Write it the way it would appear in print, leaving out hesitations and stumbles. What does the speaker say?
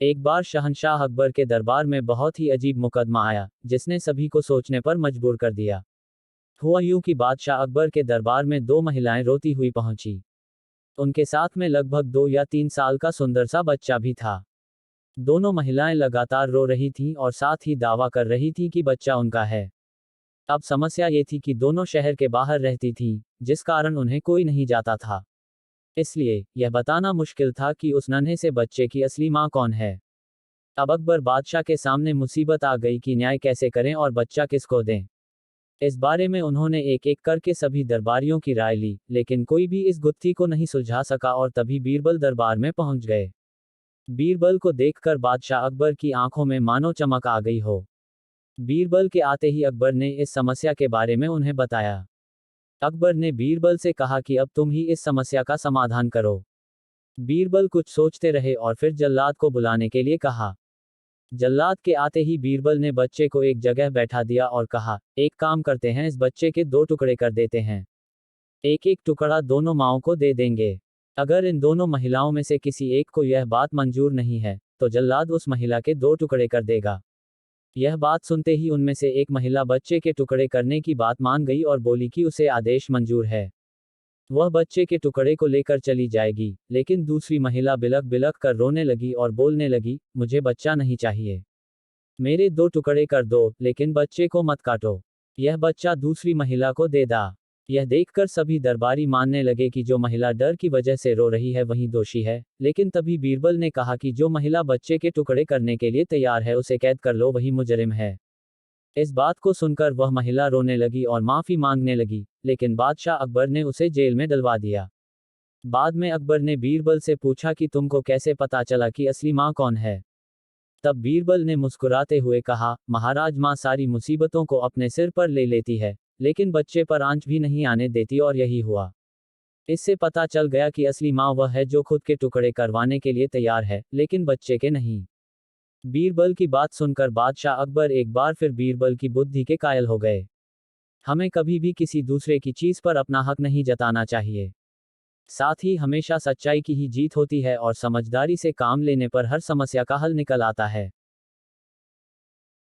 एक बार शहंशाह अकबर के दरबार में बहुत ही अजीब मुकदमा आया, जिसने सभी को सोचने पर मजबूर कर दिया। हुआ यूं कि बादशाह अकबर के दरबार में दो महिलाएं रोती हुई पहुंची। उनके साथ में लगभग 2 या 3 साल का सुंदर सा बच्चा भी था। दोनों महिलाएं लगातार रो रही थीं और साथ ही दावा कर रही थीं कि बच्चा उनका है। अब समस्या ये थी कि दोनों शहर के बाहर रहती थीं, जिस कारण उन्हें कोई नहीं जाता था। इसलिए यह बताना मुश्किल था कि उस नन्हे से बच्चे की असली माँ कौन है। अब अकबर बादशाह के सामने मुसीबत आ गई कि न्याय कैसे करें और बच्चा किसको दें। इस बारे में उन्होंने एक एक करके सभी दरबारियों की राय ली, लेकिन कोई भी इस गुत्थी को नहीं सुलझा सका और तभी बीरबल दरबार में पहुंच गए। बीरबल को देखकर बादशाह अकबर की आंखों में मानो चमक आ गई हो। बीरबल के आते ही अकबर ने इस समस्या के बारे में उन्हें बताया। अकबर ने बीरबल से कहा कि अब तुम ही इस समस्या का समाधान करो। बीरबल कुछ सोचते रहे और फिर जल्लाद को बुलाने के लिए कहा। जल्लाद के आते ही बीरबल ने बच्चे को एक जगह बैठा दिया और कहा, एक काम करते हैं, इस बच्चे के 2 टुकड़े कर देते हैं। एक एक टुकड़ा दोनों माओं को दे देंगे। अगर इन दोनों महिलाओं में से किसी एक को यह बात मंजूर नहीं है, तो जल्लाद उस महिला के 2 टुकड़े कर देगा। यह बात सुनते ही उनमें से एक महिला बच्चे के टुकड़े करने की बात मान गई और बोली कि उसे आदेश मंजूर है। वह बच्चे के टुकड़े को लेकर चली जाएगी, लेकिन दूसरी महिला बिलख बिलख कर रोने लगी और बोलने लगी, मुझे बच्चा नहीं चाहिए। मेरे 2 टुकड़े कर दो, लेकिन बच्चे को मत काटो। यह बच्चा दूसरी महिला को दे दा। यह देखकर सभी दरबारी मानने लगे कि जो महिला डर की वजह से रो रही है वही दोषी है, लेकिन तभी बीरबल ने कहा कि जो महिला बच्चे के टुकड़े करने के लिए तैयार है उसे कैद कर लो, वही मुजरिम है। इस बात को सुनकर वह महिला रोने लगी और माफी मांगने लगी, लेकिन बादशाह अकबर ने उसे जेल में डलवा दिया। बाद में अकबर ने बीरबल से पूछा कि तुमको कैसे पता चला कि असली माँ कौन है। तब बीरबल ने मुस्कुराते हुए कहा, महाराज, माँ सारी मुसीबतों को अपने सिर पर ले लेती है, लेकिन बच्चे पर आंच भी नहीं आने देती, और यही हुआ। इससे पता चल गया कि असली माँ वह है जो खुद के टुकड़े करवाने के लिए तैयार है, लेकिन बच्चे के नहीं। बीरबल की बात सुनकर बादशाह अकबर एक बार फिर बीरबल की बुद्धि के कायल हो गए। हमें कभी भी किसी दूसरे की चीज पर अपना हक नहीं जताना चाहिए। साथ ही हमेशा सच्चाई की ही जीत होती है और समझदारी से काम लेने पर हर समस्या का हल निकल आता है।